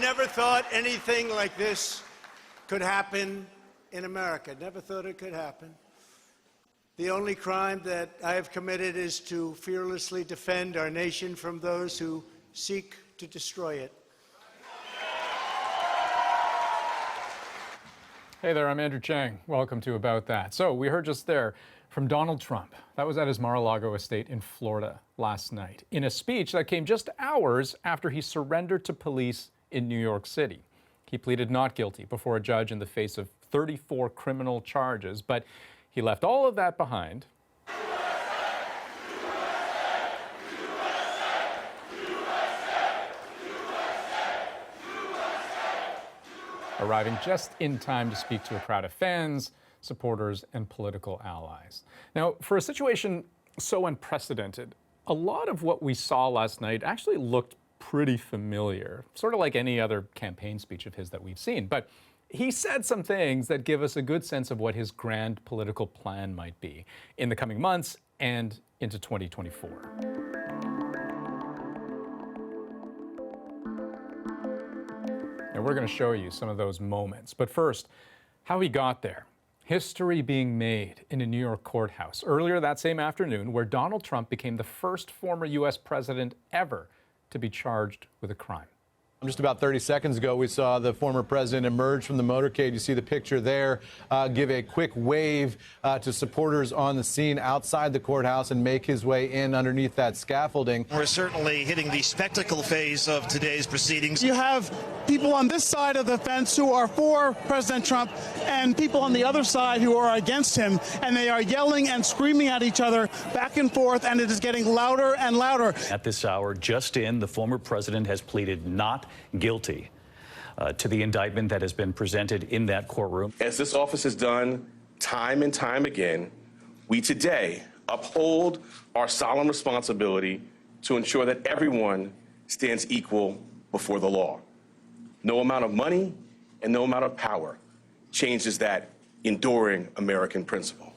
Never thought anything like this could happen in America. Never thought it could happen. The only crime that I have committed is to fearlessly defend our nation from those who seek to destroy it. Hey there, I'm Andrew Chang. Welcome to About That. So we heard just there from Donald Trump. That was at his Mar-a-Lago estate in Florida last night, in a speech that came just hours after he surrendered to police in New York City. He pleaded not guilty before a judge in the face of 34 criminal charges, but he left all of that behind. Arriving just in time to speak to a crowd of fans, supporters, and political allies. Now, for a situation so unprecedented, a lot of what we saw last night actually looked pretty familiar, sort of like any other campaign speech of his that we've seen. But he said some things that give us a good sense of what his grand political plan might be in the coming months and into 2024. And we're going to show you some of those moments. But first, how he got there. History being made in a New York courthouse earlier that same afternoon, where Donald Trump became the first former U.S. president ever to be charged with a crime. Just about 30 seconds ago, we saw the former president emerge from the motorcade. You see the picture there, give a quick wave to supporters on the scene outside the courthouse and make his way in underneath that scaffolding. We're certainly hitting the spectacle phase of today's proceedings. You have people on this side of the fence who are for President Trump and people on the other side who are against him, and they are yelling and screaming at each other back and forth, and it is getting louder and louder. At this hour, just in, the former president has pleaded not guilty to the indictment that has been presented in that courtroom. As this office has done time and time again, we today uphold our solemn responsibility to ensure that everyone stands equal before the law. No amount of money and no amount of power changes that enduring American principle.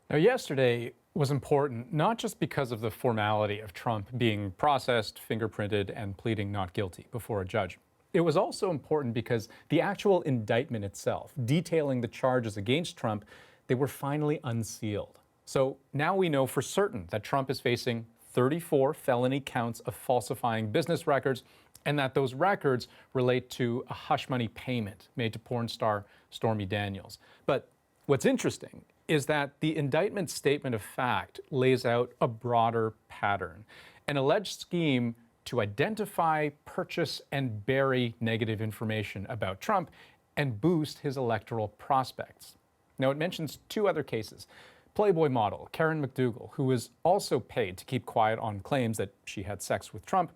Now, yesterday was important, not just because of the formality of Trump being processed, fingerprinted, and pleading not guilty before a judge. It was also important because the actual indictment itself, detailing the charges against Trump, they were finally unsealed. So now we know for certain that Trump is facing 34 felony counts of falsifying business records, and that those records relate to a hush money payment made to porn star Stormy Daniels. But what's interesting is that the indictment statement of fact lays out a broader pattern, an alleged scheme to identify, purchase, and bury negative information about Trump and boost his electoral prospects. Now, it mentions two other cases. Playboy model Karen McDougal, who was also paid to keep quiet on claims that she had sex with Trump,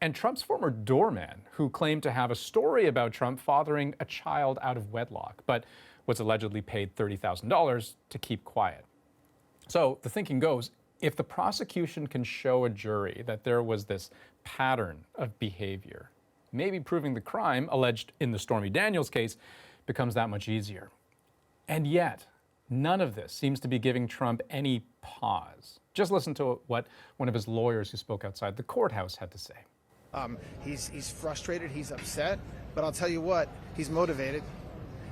and Trump's former doorman, who claimed to have a story about Trump fathering a child out of wedlock, but was allegedly paid $30,000 to keep quiet. So the thinking goes, if the prosecution can show a jury that there was this pattern of behavior, maybe proving the crime alleged in the Stormy Daniels case becomes that much easier. And yet, none of this seems to be giving Trump any pause. Just listen to what one of his lawyers who spoke outside the courthouse had to say. He's frustrated, he's upset, but I'll tell you what, he's motivated.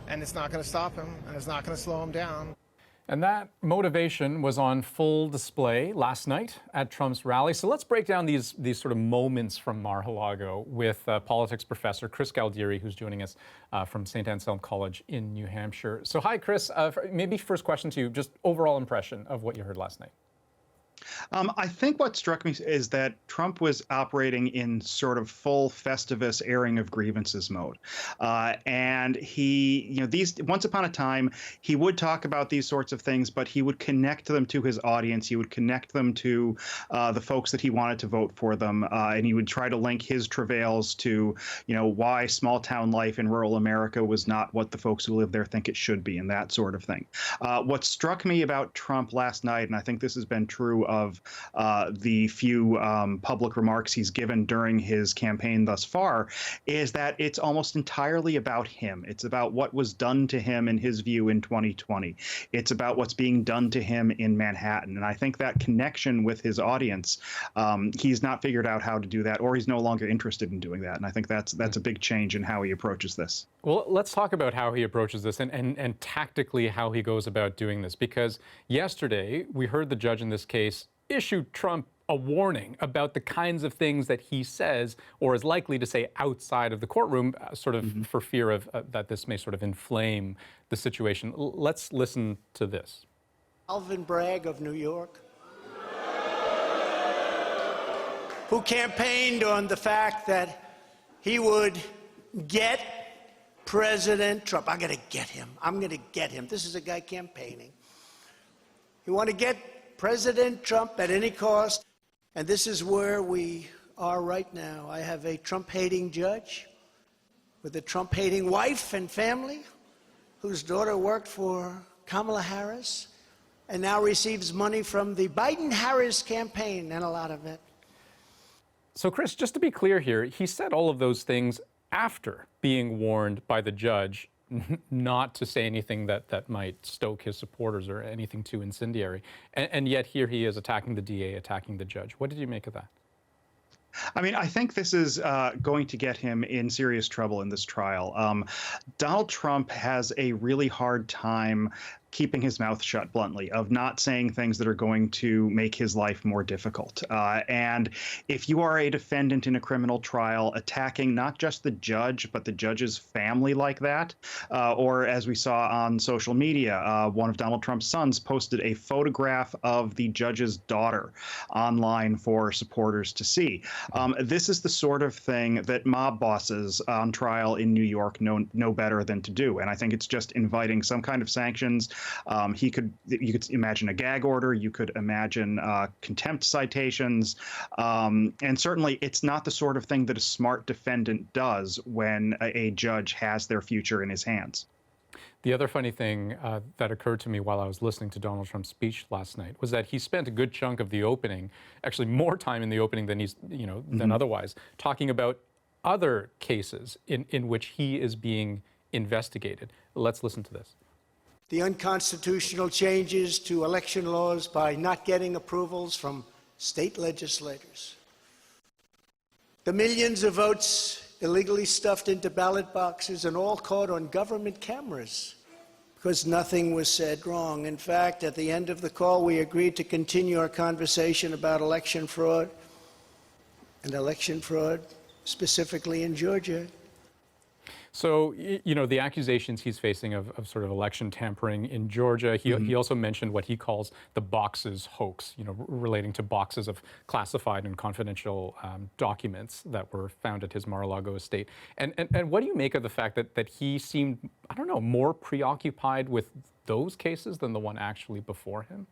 And it's not going to stop him, and it's not going to slow him down. And that motivation was on full display last night at Trump's rally. So let's break down these sort of moments from Mar-a-Lago with politics professor Chris Galdieri, who's joining us from St. Anselm College in New Hampshire. So hi, Chris. Maybe first question to you, just overall impression of what you heard last night. I think what struck me is that Trump was operating in sort of full Festivus airing of grievances mode. And he, once upon a time, he would talk about these sorts of things, but he would connect them to his audience. He would connect them to the folks that he wanted to vote for them. And he would try to link his travails to, why small town life in rural America was not what the folks who live there think it should be, and that sort of thing. What struck me about Trump last night, and I think this has been true of of the few public remarks he's given during his campaign thus far, is that it's almost entirely about him. It's about what was done to him, in his view, in 2020. It's about what's being done to him in Manhattan. And I think that connection with his audience, he's not figured out how to do that, or he's no longer interested in doing that. And I think that's a big change in how he approaches this. Well, let's talk about how he approaches this and tactically how he goes about doing this, because yesterday we heard the judge in this case issue Trump a warning about the kinds of things that he says or is likely to say outside of the courtroom, sort of for fear of that this may sort of inflame the situation. Let's listen to this. Alvin Bragg of New York, who campaigned on the fact that he would get President Trump. I'm going to get him. I'm going to get him. This is a guy campaigning. You want to get President Trump at any cost. And this is where we are right now. I have a Trump-hating judge with a Trump-hating wife and family whose daughter worked for Kamala Harris and now receives money from the Biden-Harris campaign, and a lot of it. So, Chris, just to be clear here, he said all of those things after being warned by the judge not to say anything that might stoke his supporters or anything too incendiary. And yet here he is attacking the DA, attacking the judge. What did you make of that? I mean, I think this is going to get him in serious trouble in this trial. Donald Trump has a really hard time keeping his mouth shut, bluntly, of not saying things that are going to make his life more difficult. And if you are a defendant in a criminal trial, attacking not just the judge, but the judge's family like that, or as we saw on social media, one of Donald Trump's sons posted a photograph of the judge's daughter online for supporters to see. This is the sort of thing that mob bosses on trial in New York know better than to do. And I think it's just inviting some kind of sanctions. You could imagine a gag order. You could imagine contempt citations. And certainly it's not the sort of thing that a smart defendant does when a judge has their future in his hands. The other funny thing that occurred to me while I was listening to Donald Trump's speech last night was that he spent a good chunk of the opening, actually more time in the opening than than otherwise, talking about other cases in which he is being investigated. Let's listen to this. The unconstitutional changes to election laws by not getting approvals from state legislators. The millions of votes illegally stuffed into ballot boxes and all caught on government cameras because nothing was said wrong. In fact, at the end of the call, we agreed to continue our conversation about election fraud, and election fraud specifically in Georgia. So, the accusations he's facing of sort of election tampering in Georgia, he also mentioned what he calls the boxes hoax, relating to boxes of classified and confidential documents that were found at his Mar-a-Lago estate. And what do you make of the fact that he seemed, I don't know, more preoccupied with those cases than the one actually before him?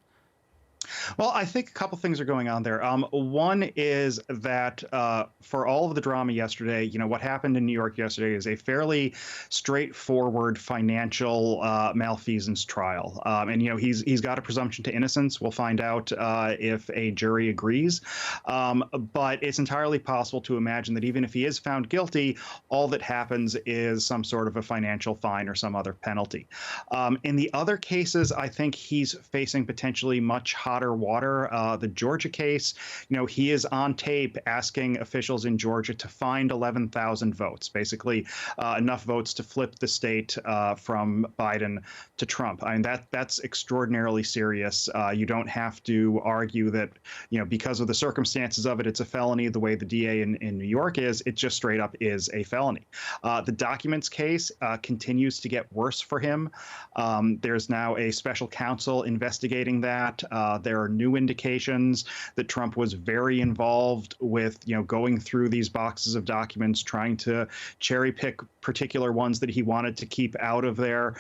Well, I think a couple things are going on there. One is that for all of the drama yesterday, what happened in New York yesterday is a fairly straightforward financial malfeasance trial. And he's got a presumption to innocence. We'll find out if a jury agrees. But it's entirely possible to imagine that even if he is found guilty, all that happens is some sort of a financial fine or some other penalty. In the other cases, I think he's facing potentially much hotter water. The Georgia case, he is on tape asking officials in Georgia to find 11,000 votes, basically enough votes to flip the state from Biden to Trump. I mean, that's extraordinarily serious. You don't have to argue that, because of the circumstances of it, it's a felony the way the DA in New York is. It just straight up is a felony. The documents case continues to get worse for him. There's now a special counsel investigating that. There are new indications that Trump was very involved with, going through these boxes of documents, trying to cherry pick particular ones that he wanted to keep out of there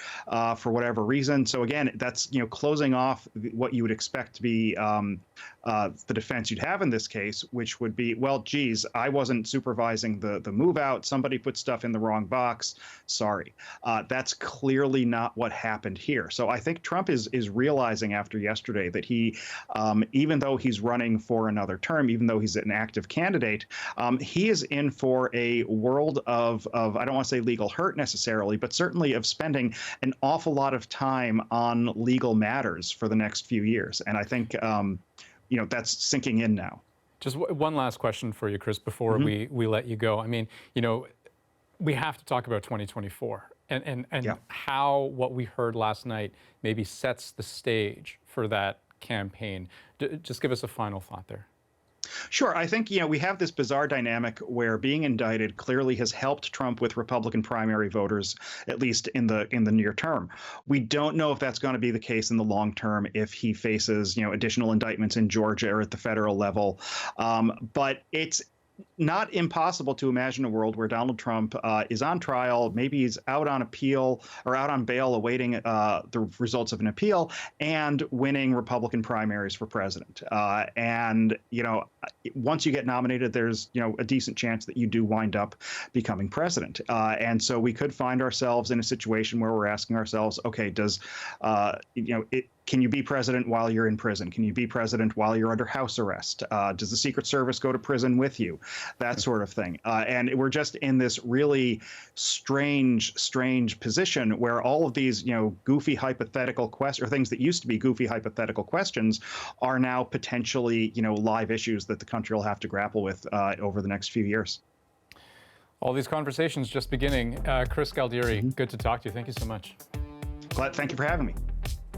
for whatever reason. So again, that's, closing off what you would expect to be the defense you'd have in this case, which would be, well, geez, I wasn't supervising the move out. Somebody put stuff in the wrong box. Sorry. That's clearly not what happened here. So I think Trump is realizing after yesterday that he even though he's running for another term, even though he's an active candidate, he is in for a world of I don't want to say legal hurt necessarily, but certainly of spending an awful lot of time on legal matters for the next few years. And I think, that's sinking in now. Just one last question for you, Chris, before we let you go. I mean, we have to talk about 2024 and how what we heard last night maybe sets the stage for that campaign. Just give us a final thought there. Sure. I think, we have this bizarre dynamic where being indicted clearly has helped Trump with Republican primary voters, at least in the near term. We don't know if that's going to be the case in the long term if he faces, additional indictments in Georgia or at the federal level. But it's not impossible to imagine a world where Donald Trump is on trial, maybe he's out on appeal or out on bail awaiting the results of an appeal and winning Republican primaries for president. And once you get nominated, there's, a decent chance that you do wind up becoming president. And so we could find ourselves in a situation where we're asking ourselves, okay, can you be president while you're in prison? Can you be president while you're under house arrest? Does the Secret Service go to prison with you? That sort of thing. And we're just in this really strange position where all of these, goofy hypothetical questions, or things that used to be goofy hypothetical questions, are now potentially, live issues that the country will have to grapple with over the next few years. All these conversations just beginning. Chris Galdieri, good to talk to you. Thank you so much. Thank you for having me.